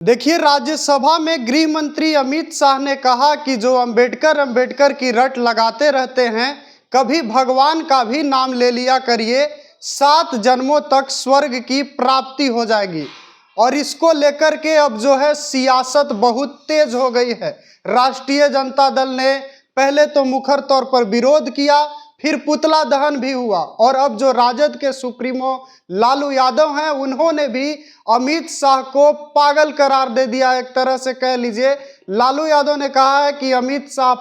देखिए, राज्यसभा में गृह मंत्री अमित शाह ने कहा कि जो अंबेडकर की रट लगाते रहते हैं, कभी भगवान का भी नाम ले लिया करिए, 7 जन्मों तक स्वर्ग की प्राप्ति हो जाएगी। और इसको लेकर के अब जो है सियासत बहुत तेज हो गई है। राष्ट्रीय जनता दल ने पहले तो मुखर तौर पर विरोध किया, फिर पुतला दहन भी हुआ, और अब जो राजद के सुप्रीमो लालू यादव हैं, उन्होंने भी अमित शाह को पागल करार दे दिया। एक तरह से कह लीजिए, लालू यादव ने कहा है कि अमित शाह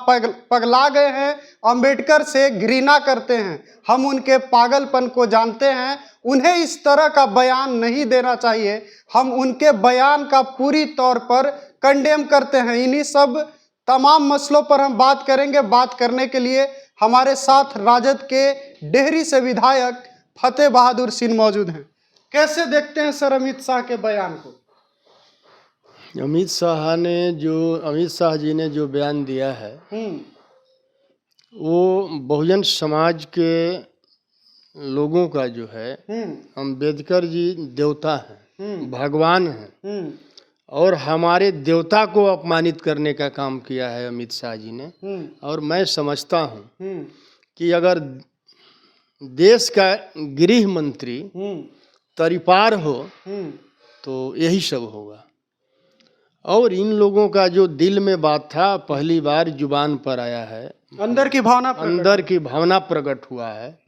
पगला गए हैं, अंबेडकर से घृणा करते हैं, हम उनके पागलपन को जानते हैं, उन्हें इस तरह का बयान नहीं देना चाहिए, हम उनके बयान का पूरी तौर पर कंडेम करते हैं। इन्हीं सब तमाम मसलों पर हम बात करेंगे। बात करने के लिए हमारे साथ राजद के डेहरी से विधायक फतेह बहादुर सिंह मौजूद हैं। कैसे देखते हैं सर अमित शाह के बयान को? अमित शाह जी ने जो बयान दिया है वो बहुजन समाज के लोगों का जो है, अंबेडकर जी देवता हैं, भगवान हैं, और हमारे देवता को अपमानित करने का काम किया है अमित शाह जी ने। और मैं समझता हूँ कि अगर देश का गृह मंत्री तरीपार हो तो यही सब होगा। और इन लोगों का जो दिल में बात था, पहली बार जुबान पर आया है, अंदर की भावना प्रकट हुआ है।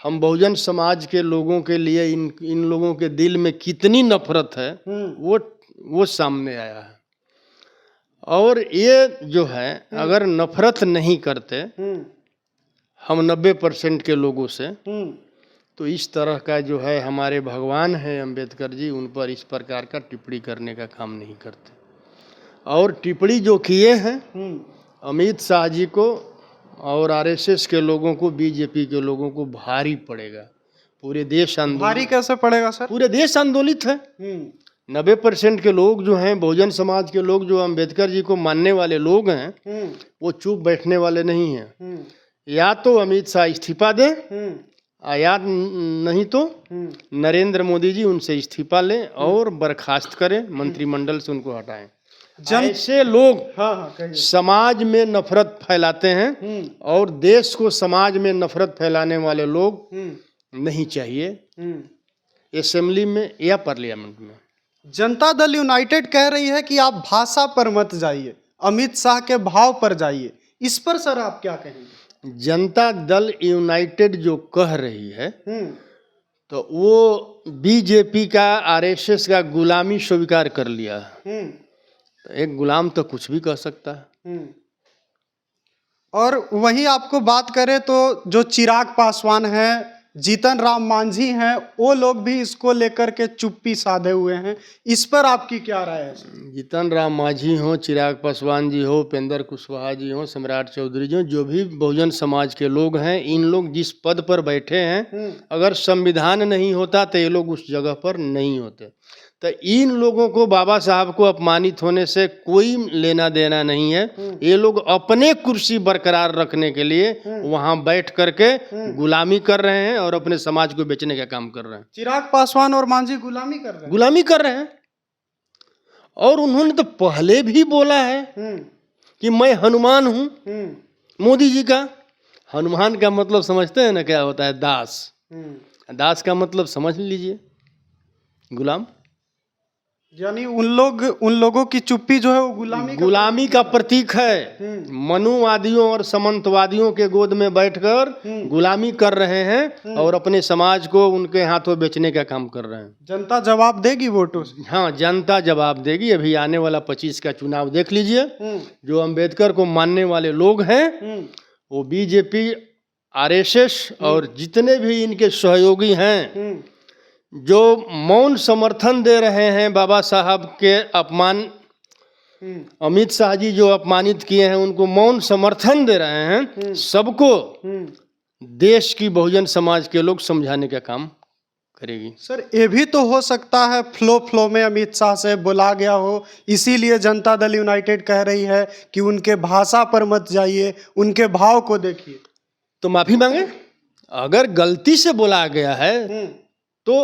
हम बहुजन समाज के लोगों के लिए इन लोगों के दिल में कितनी नफरत है वो सामने आया है। और ये जो है, अगर नफरत नहीं करते हम 90% के लोगों से, तो इस तरह का जो है हमारे भगवान है अंबेडकर जी, उन पर इस प्रकार का टिप्पणी करने का काम नहीं करते। और टिप्पणी जो किए हैं अमित शाह जी को और आरएसएस के लोगों को, बीजेपी के लोगों को भारी पड़ेगा। पूरे देश आंदोलित। भारी कैसे पड़ेगा सर? पूरे देश आंदोलित है। 90% के लोग जो हैं, बहुजन समाज के लोग जो अंबेडकर जी को मानने वाले लोग हैं, वो चुप बैठने वाले नहीं हैं। या तो अमित शाह इस्तीफा दें, या नहीं तो नरेंद्र मोदी जी उनसे इस्तीफा लें और बर्खास्त करें, मंत्रिमंडल से उनको हटाएं। ऐसे लोग समाज में नफरत फैलाते हैं और देश को समाज में नफरत फैलाने वाले लोग नहीं चाहिए असेंबली में या पार्लियामेंट में। जनता दल यूनाइटेड कह रही है कि आप भाषा पर मत जाइए, अमित शाह के भाव पर जाइए। इस पर सर आप क्या कहेंगे? जनता दल यूनाइटेड जो कह रही है तो वो बीजेपी का, आरएसएस का गुलामी स्वीकार कर लिया है। तो एक गुलाम तो कुछ भी कह सकता है। और वहीं आपको बात करें तो जो चिराग पासवान हैं, जीतन राम मांझी हैं, वो लोग भी इसको लेकर के चुप्पी साधे हुए हैं। इस पर आपकी क्या राय है? जीतन राम मांझी हो, चिराग पासवान जी हो, उपेंद्र कुशवाहा जी हो, सम्राट चौधरी जी हो, जो भी बहुजन समाज के लोग हैं, इन लोग जिस पद पर बैठे हैं, अगर संविधान नहीं होता तो ये लोग उस जगह पर नहीं होते। तो इन लोगों को, बाबा साहब को अपमानित होने से कोई लेना देना नहीं है। ये लोग अपने कुर्सी बरकरार रखने के लिए वहां बैठ करके गुलामी कर रहे हैं और अपने समाज को बेचने का काम कर रहे हैं। चिराग पासवान और मांझी गुलामी कर रहे हैं। और उन्होंने तो पहले भी बोला है कि मैं हनुमान हूं मोदी जी का। हनुमान का मतलब समझते हैं ना क्या होता है? दास। दास का मतलब समझ लीजिए, गुलाम। यानी उन लोगों की चुप्पी जो है वो गुलामी का प्रतीक है। मनुवादियों और सामंतवादियों के गोद में बैठकर गुलामी कर रहे हैं और अपने समाज को उनके हाथों बेचने का काम कर रहे हैं। जनता जवाब देगी वोटों से। हाँ, जनता जवाब देगी। अभी आने वाला 25 का चुनाव देख लीजिए। जो अंबेडकर को मानने वाले लोग हैं वो बीजेपी, आरएसएस और जितने भी इनके सहयोगी हैं, जो मौन समर्थन दे रहे हैं बाबा साहब के अपमान, अमित शाह जी जो अपमानित किए हैं उनको मौन समर्थन दे रहे हैं, सबको देश की बहुजन समाज के लोग समझाने का काम करेगी। सर, ये भी तो हो सकता है फ्लो में अमित शाह से बोला गया हो, इसीलिए जनता दल यूनाइटेड कह रही है कि उनके भाषा पर मत जाइए, उनके भाव को देखिए। तो माफी मांगे। अगर गलती से बोला गया है तो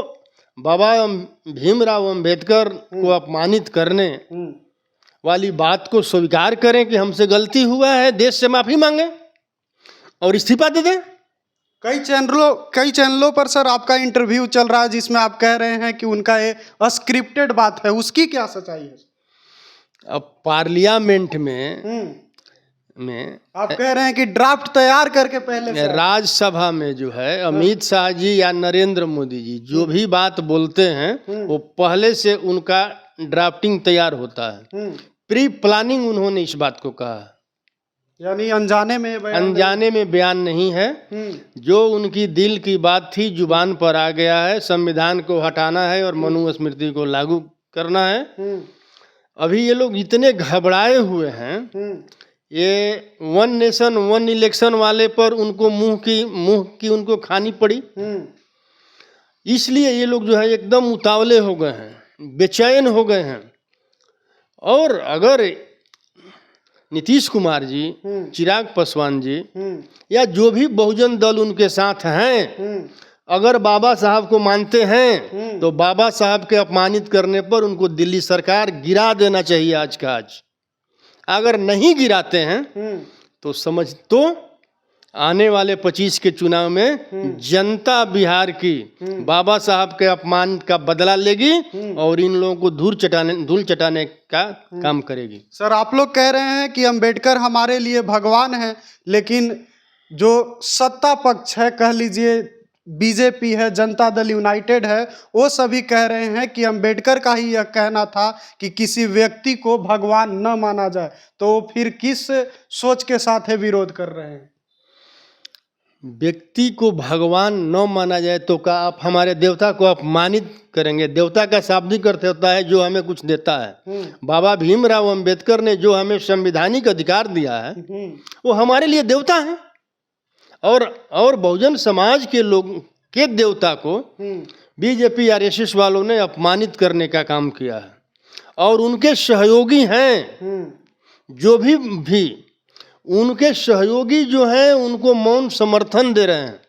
बाबा भीमराव अंबेडकर को अपमानित करने वाली बात को स्वीकार करें कि हमसे गलती हुआ है, देश से माफी मांगे और इस्तीफा दे दें। कई चैनलों पर सर आपका इंटरव्यू चल रहा है जिसमें आप कह रहे हैं कि उनका ये अस्क्रिप्टेड बात है, उसकी क्या सच्चाई है? अब पार्लियामेंट में आप कह रहे हैं कि ड्राफ्ट तैयार करके पहले से राज्यसभा में जो है अमित शाह जी या नरेंद्र मोदी जी जो भी बात बोलते हैं वो पहले से उनका ड्राफ्टिंग तैयार होता है। प्री प्लानिंग उन्होंने इस बात को कहा, यानी अनजाने में बयान नहीं है। जो उनकी दिल की बात थी जुबान पर आ गया है। संविधान को हटाना है और मनुस्मृति को लागू करना है। अभी ये लोग इतने घबराए हुए हैं, ये वन नेशन वन इलेक्शन वाले पर उनको मुंह की उनको खानी पड़ी, इसलिए ये लोग जो है एकदम उतावले हो गए हैं, बेचैन हो गए हैं। और अगर नीतीश कुमार जी, चिराग पासवान जी या जो भी बहुजन दल उनके साथ हैं, अगर बाबा साहब को मानते हैं तो बाबा साहब के अपमानित करने पर उनको दिल्ली सरकार गिरा देना चाहिए आज का आज। अगर नहीं गिराते हैं तो आने वाले 25 के चुनाव में जनता बिहार की बाबा साहब के अपमान का बदला लेगी और इन लोगों को धूल चटाने का काम करेगी। सर आप लोग कह रहे हैं कि अंबेडकर हमारे लिए भगवान है, लेकिन जो सत्ता पक्ष है, कह लीजिए बीजेपी है, जनता दल यूनाइटेड है, वो सभी कह रहे हैं कि अंबेडकर का ही यह कहना था कि किसी व्यक्ति को भगवान न माना जाए, तो फिर किस सोच के साथ है विरोध कर रहे हैं? व्यक्ति को भगवान न माना जाए तो क्या आप हमारे देवता को अपमानित करेंगे? देवता का शाब्दिक अर्थ होता है जो हमें कुछ देता है। बाबा भीमराव अंबेडकर ने जो हमें संवैधानिक अधिकार दिया है वो हमारे लिए देवता है। और बहुजन समाज के लोग के देवता को बीजेपी आरएसएस वालों ने अपमानित करने का काम किया है। और उनके सहयोगी हैं जो भी उनके सहयोगी जो हैं उनको मौन समर्थन दे रहे हैं।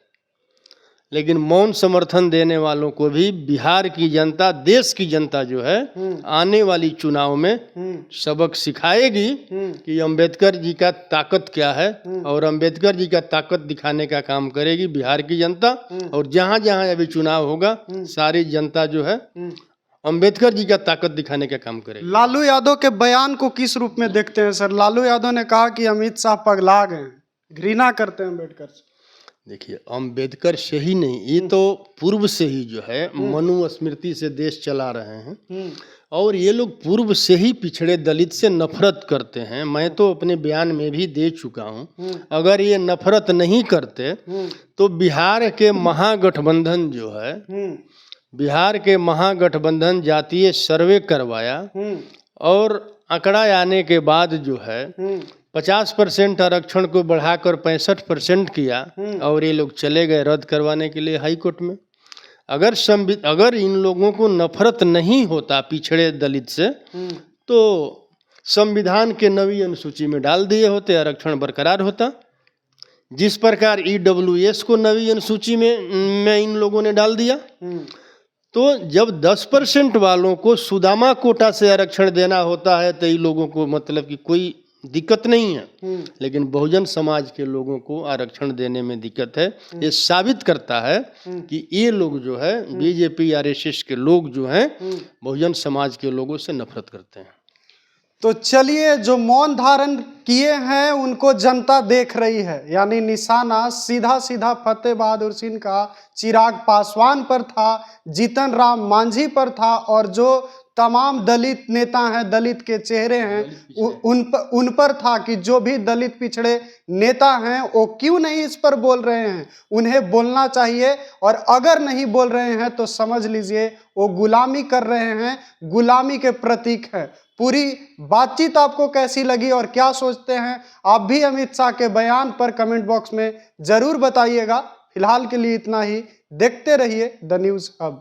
लेकिन मौन समर्थन देने वालों को भी बिहार की जनता, देश की जनता जो है आने वाली चुनाव में सबक सिखाएगी कि अंबेडकर जी का ताकत क्या है, और अंबेडकर जी का ताकत दिखाने का काम करेगी बिहार की जनता। और जहां जहां अभी चुनाव होगा सारी जनता जो है अंबेडकर जी का ताकत दिखाने का काम करेगी। लालू यादव के बयान को किस रूप में देखते हैं सर? लालू यादव ने कहा कि अमित शाह पगला गए, घृणा करते हैं अम्बेडकर से। देखिए, अम्बेडकर से ही नहीं, ये तो पूर्व से ही जो है मनुस्मृति से देश चला रहे हैं। और ये लोग पूर्व से ही पिछड़े दलित से नफरत करते हैं। मैं तो अपने बयान में भी दे चुका हूँ, अगर ये नफरत नहीं करते तो बिहार के महागठबंधन जो है, बिहार के महागठबंधन जातीय सर्वे करवाया और आंकड़ा आने के बाद जो है 50% आरक्षण को बढ़ाकर 65% किया और ये लोग चले गए रद्द करवाने के लिए हाई कोर्ट में। अगर इन लोगों को नफरत नहीं होता पिछड़े दलित से तो संविधान के 9वीं अनुसूची में डाल दिए होते, आरक्षण बरकरार होता। जिस प्रकार EWS को 9वीं अनुसूची में इन लोगों ने डाल दिया, तो जब 10% वालों को सुदामा कोटा से आरक्षण देना होता है तो इन लोगों को मतलब कि कोई दिक्कत नहीं है, लेकिन बहुजन समाज के लोगों को आरक्षण देने में दिक्कत है। ये साबित करता है कि ये लोग जो है बीजेपी आरएसएस के लोग जो हैं बहुजन समाज के लोगों से नफरत करते हैं। तो चलिए, जो मौन धारण किए हैं उनको जनता देख रही है, यानी निशाना सीधा सीधा फतेह बहादुर सिंह का चिराग पासवान पर था, जीतन राम मांझी पर था, और जो तमाम दलित नेता हैं, दलित के चेहरे हैं, उन पर था कि जो भी दलित पिछड़े नेता हैं वो क्यों नहीं इस पर बोल रहे हैं। उन्हें बोलना चाहिए, और अगर नहीं बोल रहे हैं तो समझ लीजिए वो गुलामी कर रहे हैं, गुलामी के प्रतीक है। पूरी बातचीत आपको कैसी लगी और क्या सोचते हैं आप भी अमित शाह के बयान पर कमेंट बॉक्स में जरूर बताइएगा। फिलहाल के लिए इतना ही। देखते रहिए द न्यूज़ अब।